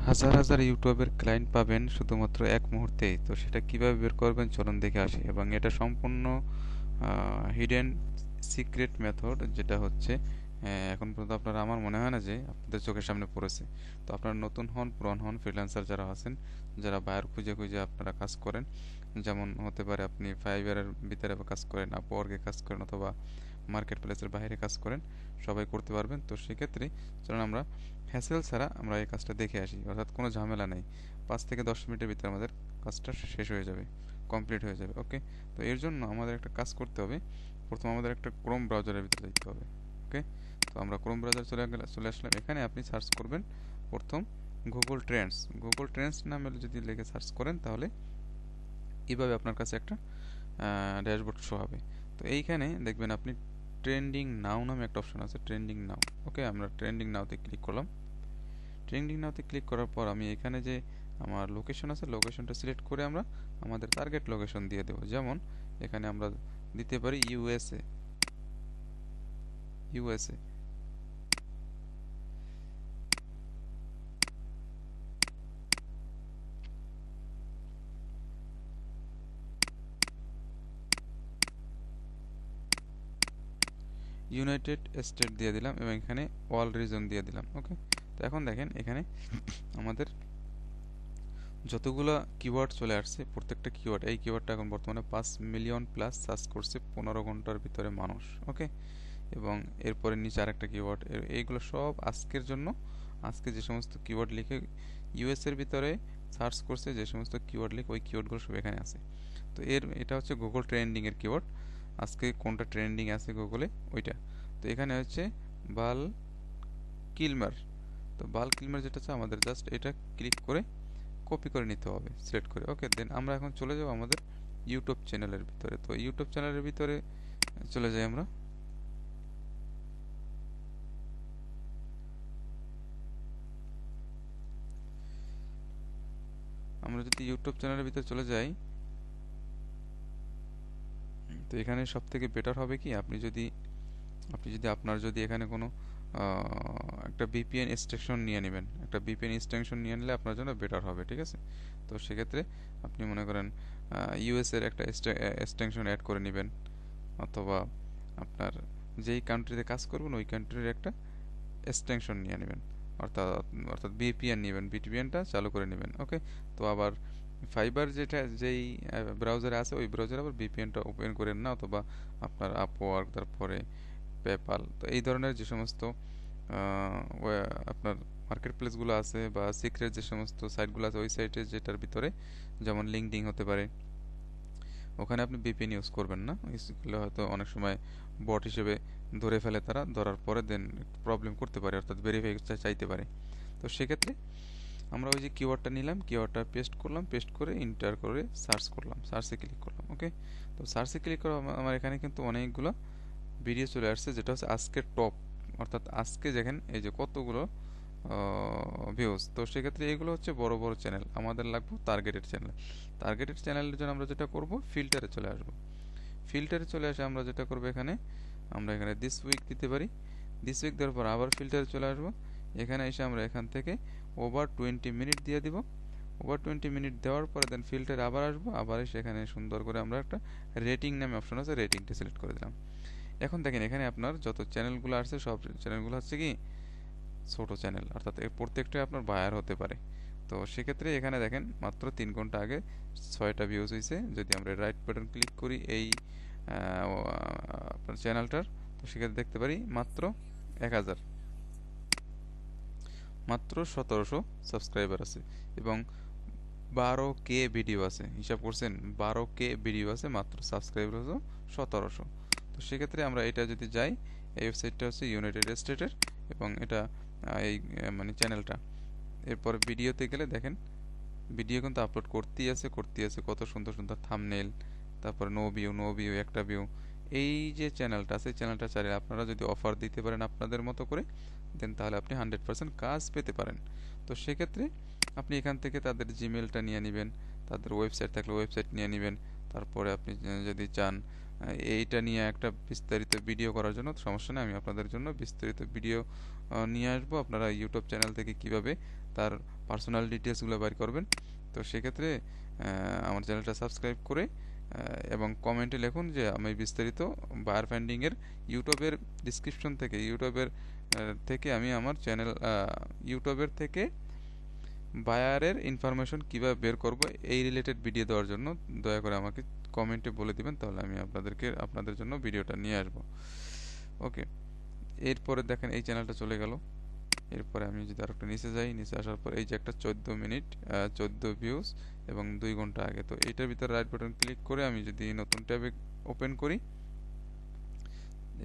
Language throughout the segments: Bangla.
হাজার হাজার ইউটিউবের ক্লায়েন্ট পাবেন শুধুমাত্র এক মুহূর্তেই। তো সেটা কিভাবে বের করবেন চলুন দেখে আসি। এবং এটা সম্পূর্ণ হিডেন সিক্রেট মেথড, যেটা হচ্ছে এখন পর্যন্ত আপনারা, আমার মনে হয় না যে আপনাদের চোখের সামনে পড়েছে। তো আপনারা নতুন হন, পুরান হন, ফ্রিল্যান্সার যারা আছেন, যারা বায়ার খুঁজে খুঁজে আপনারা কাজ করেন, যেমন হতে পারে আপনি ফাইবারের ভিতরে কাজ করেন, আপওয়ার্কে কাজ করেন, অথবা মার্কেট প্লেসের বাইরে কাজ করেন, সবাই করতে পারবেন। তো সেক্ষেত্রে চলুন আমরা হ্যাসেল ছাড়া আমরা এই কাজটা দেখে আসি, অর্থাৎ কোনো ঝামেলা নেই। 5 থেকে 10 মিনিটের ভিতরে আমাদের কাজটা শেষ হয়ে যাবে, কমপ্লিট হয়ে যাবে। ওকে, তো এর জন্য আমাদের একটা কাজ করতে হবে। প্রথম আমাদের একটা ক্রোম ব্রাউজারের ভিতরে যেতে হবে। ওকে, তো আমরা ক্রোম ব্রাউজার চলে আসলাম। এখানে আপনি সার্চ করবেন প্রথম গুগল ট্রেন্ডস নামে যদি লিখে সার্চ করেন, তাহলে এইভাবে আপনার কাছে একটা ড্যাশবোর্ড শো হবে। তো এইখানে দেখবেন আপনি ট্রেন্ডিং নাও নামে একটা অপশন আছে, ট্রেন্ডিং নাও। ওকে, আমরা ট্রেন্ডিং নাওতে ক্লিক করলাম। ট্রেন্ডিং নাওতে ক্লিক করার পর আমি এখানে যে আমার লোকেশন আছে, লোকেশনটা সিলেক্ট করে আমরা আমাদের টার্গেট লোকেশন দিয়ে দেবো। যেমন এখানে আমরা দিতে পারি ইউএসএ। ইউএসএ ইউনাইটেড স্টেট দিয়ে দিলাম এবং এখানে অল রিজন দিয়ে দিলাম। ওকে, তো এখন দেখেন এখানে আমাদের যতগুলো কিওয়ার্ড চলে আসছে, প্রত্যেকটা কিওয়ার্ড, এই কিওয়ার্ডটা এখন বর্তমানে 5 মিলিয়ন প্লাস সার্চ করছে 15 ঘন্টার ভিতরে মানুষ। ওকে, এবং এরপরে নিচে আরেকটা কিওয়ার্ড, এইগুলো সব আজকের জন্য। আজকে যে সমস্ত কিওয়ার্ড লিখে ইউএস এর ভিতরে সার্চ করছে, যে সমস্ত কিওয়ার্ড লিখে, ওই কিওয়ার্ডগুলো সব এখানে আছে। তো এটা হচ্ছে গুগল ট্রেন্ডিং এর কিওয়ার্ড। আজকে কোনটা ট্রেন্ডিং আছে গুগলে, ওইটা। তো এখানে হচ্ছে বাল কিলমার। তো বাল কিলমার যেটা আছে, আমাদের জাস্ট এটা ক্লিক করে কপি করে নিতে হবে, সিলেক্ট করে। ওকে, দেন আমরা এখন চলে যাব আমাদের ইউটিউব চ্যানেলের ভিতরে। তো ইউটিউব চ্যানেলের ভিতরে চলে যাই আমরা। আমরা যদি ইউটিউব চ্যানেলের ভিতরে চলে যাই, তো এখানে সব থেকে বেটার হবে কি, আপনি যদি আপনার যদি এখানে কোনো একটা ভিপিএন এক্সটেনশন নিয়ে নেবেন। একটা ভিপিএন এক্সটেনশন নিয়ে নিলে আপনার জন্য বেটার হবে, ঠিক আছে? তো সেক্ষেত্রে আপনি মনে করেন ইউএস এর একটা এক্সটেনশন অ্যাড করে নেবেন, অথবা আপনার যেই কান্ট্রিতে কাজ করবেন ওই কান্ট্রির একটা এক্সটেনশন নিয়ে নেবেন, অর্থাৎ অর্থাৎ ভিপিএন নেবেন, ভিপিএনটা চালু করে নেবেন। ওকে, তো আবার ফাইবার যেই ব্রাউজারে আছে, ওই ব্রাউজারে আবার ভিপিএনটা ওপেন করেন না, অথবা আপনার আপওয়ার্ক, তারপরে পেপাল, তো এই ধরনের যে সমস্ত আপনার মার্কেট প্লেসগুলো আছে, বা সিক্রেট যে সমস্ত সাইটগুলো আছে, ওই সাইটে যেটার ভিতরে, যেমন লিঙ্কডিন হতে পারে, ওখানে আপনি ভিপিএন ইউজ করবেন না। ইউজগুলো হয়তো অনেক সময় বট হিসেবে ধরে ফেলে, তারা ধরার পরে দেন প্রবলেম করতে পারে, অর্থাৎ ভেরিফাই চাইতে পারে। তো সেক্ষেত্রে আমরা ওই যে কিওয়ার্ডটা নিলাম, কিওয়ার্ডটা পেস্ট করলাম, পেস্ট করে ইন্টার করে সার্চ করলাম, সার্চে ক্লিক করলাম। ওকে, তো সার্চে ক্লিক করা আমার এখানে কিন্তু অনেকগুলো ভিডিও চলে আসছে, যেটা হচ্ছে আজকের টপ, অর্থাৎ আজকে দেখেন এই যে কতগুলো ভিউজ। তো সেক্ষেত্রে এগুলো হচ্ছে বড় বড় চ্যানেল, আমাদের লাগবে টার্গেটেড চ্যানেল। টার্গেটেড চ্যানেলের জন্য আমরা যেটা করব, ফিল্টারে চলে আসব। ফিল্টারে চলে আসে আমরা যেটা করব, আমরা এখানে দিস উইক দিতে পারি। দিস উইক দেওয়ার পর আবার ফিল্টারে চলে আসব। এখানে এসে আমরা এখান থেকে ওভার 20 মিনিট দিয়ে দিব। ওভার 20 মিনিট দেওয়ার পরে দেন ফিল্টারে আবার আসবো, আবার এসে এখানে সুন্দর করে আমরা একটা রেটিং নামে অপশন আছে, রেটিংটা সিলেক্ট করে দিলাম। এখন দেখেন এখানে আপনার যত চ্যানেলগুলো আসছে, সব চ্যানেলগুলো হচ্ছে কি ছোট চ্যানেল, অর্থাৎ এর প্রত্যেকটাই আপনার বায়ার হতে পারে। তো সেক্ষেত্রে এখানে দেখেন মাত্র 3 ঘন্টা আগে 6টা ভিউজ হয়েছে। যদি আমরা রাইট বাটন ক্লিক করি এই আপনার চ্যানেলটার, তো সেক্ষেত্রে দেখতে পারি মাত্র 1000, মাত্র 1700 সাবস্ক্রাইবার আছে, এবং 12K ভিডিও আছে। হিসাব করছেন, 12K ভিডিও আছে, মাত্র সাবস্ক্রাইবার হচ্ছে 1700। তো সেক্ষেত্রে আমরা এটা যদি যাই, এই ওয়েবসাইটটা হচ্ছে ইউনাইটেড স্টেটের, এবং এটা মানে চ্যানেলটা। এরপরে ভিডিওতে গেলে দেখেন ভিডিও কিন্তু আপলোড করতেই আছে কত সুন্দর সুন্দর থাম্বনেইল, তারপরে নো ভিউ একটা ভিউ। এই যে চ্যানেলটা আছে, চ্যানেলটা চালিয়ে আপনারা যদি অফার দিতে পারেন আপনাদের মতো করে, দেন তাহলে আপনি 100% কাজ পেতে পারেন। তো সেক্ষেত্রে আপনি এখান থেকে তাদের জিমেলটা নিয়ে নেবেন, তাদের ওয়েবসাইট থাকলে ওয়েবসাইট নিয়ে নেবেন। তারপরে আপনি যদি চান এইটা নিয়ে একটা বিস্তারিত ভিডিও করার জন্য সমস্যা নেই, আমি আপনাদের জন্য বিস্তারিত ভিডিও নিয়ে আসবো। আপনারা ইউটিউব চ্যানেল থেকে কিভাবে তার পার্সোনাল ডিটেলসগুলো বের করবেন। তো সেক্ষেত্রে আমার চ্যানেলটা সাবস্ক্রাইব করে এবং কমেন্টে লিখুন যে আমি বিস্তারিত বায়ার ফাইন্ডিংয়ের ইউটিউবের ডিসক্রিপশন থেকে থেকে আমি আমার চ্যানেল ইউটিউবের থেকে বায়ারের ইনফরমেশন কিভাবে বের করব এই রিলেটেড ভিডিও দেওয়ার জন্য দয়া করে আমাকে কমেন্টে বলে দিবেন, তাহলে আমি আপনাদের জন্য ভিডিওটা নিয়ে আসব। ওকে, এরপরে দেখেন এই চ্যানেলটা চলে গেল। এরপরে আমি যদি আর একটা নিচে যাই, নিচে আসার পর এই যে একটা 14 মিনিট 14 ভিউজ এবং 2 ঘন্টা আগে, তো এইটার ভিতরে রাইট বাটন ক্লিক করে আমি যদি নতুন ট্যাবে ওপেন করি,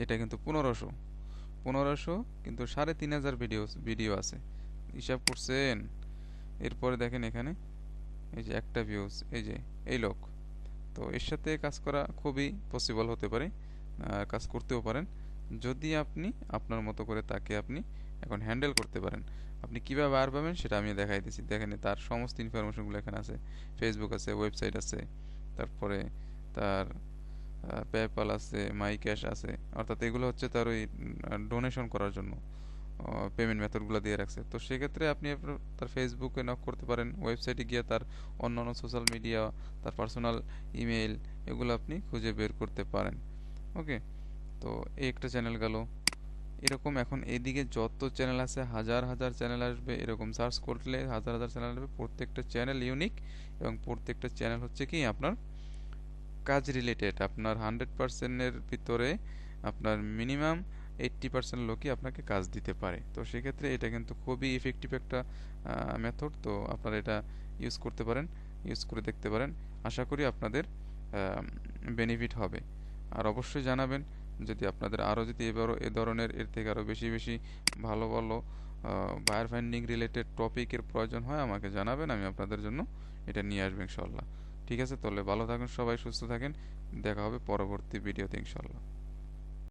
এটা কিন্তু 1500 কিন্তু 3500 ভিডিও আছে, হিসাব করছেন। এরপরে দেখেন এখানে এই যে একটা ভিউজ, এই যে এই লোক, তো এর সাথে কাজ করা খুবই পসিবল হতে পারে, কাজ করতেও পারেন যদি আপনি আপনার মতো করে তাকে আপনি এখন হ্যান্ডেল করতে পারেন। আপনি কীভাবে আর পাবেন সেটা আমি দেখাই দিচ্ছি। দেখেন তার সমস্ত ইনফরমেশনগুলো এখানে আছে, ফেসবুক আছে, ওয়েবসাইট আছে, তারপরে তার পেপ্যাল আছে, মাই ক্যাশ আছে, অর্থাৎ এগুলো হচ্ছে তার ওই ডোনেশন করার জন্য পেমেন্ট মেথডগুলো দিয়ে রাখছে। তো সেক্ষেত্রে আপনি তার ফেসবুকে নক করতে পারেন, ওয়েবসাইটে গিয়ে তার অন্যান্য সোশ্যাল মিডিয়া, তার পার্সোনাল ইমেইল, এগুলো আপনি খুঁজে বের করতে পারেন। ওকে, তো এই একটা চ্যানেল গেল। এরকম এখন এদিকে যত চ্যানেল আছে হাজার হাজার চ্যানেল আসবে, এরকম সার্চ করলে হাজার হাজার চ্যানেল আসবে, প্রত্যেকটা চ্যানেল ইউনিক এবং প্রত্যেকটা চ্যানেল হচ্ছে কি আপনার কাজ রিলেটেড। আপনার 100%-এর ভিতরে আপনার মিনিমাম 80% লোকই আপনাকে কাজ দিতে পারে। তো সেক্ষেত্রে এটা কিন্তু খুবই ইফেক্টিভ একটা মেথড। তো আপনারা এটা ইউজ করতে পারেন, ইউজ করে দেখতে পারেন। আশা করি আপনাদের বেনিফিট হবে। আর অবশ্যই জানাবেন যদি আপনাদের আরও যদি এ ধরনের এর থেকে আরও বেশি বেশি ভালো ভালো বায়ার ফাইন্ডিং রিলেটেড টপিকের প্রয়োজন হয় আমাকে জানাবেন, আমি আপনাদের জন্য এটা নিয়ে আসবো ইনশাল্লাহ। ঠিক আছে, তাহলে ভালো থাকুন সবাই, সুস্থ থাকেন, দেখা হবে পরবর্তী ভিডিওতে ইনশাল্লাহ।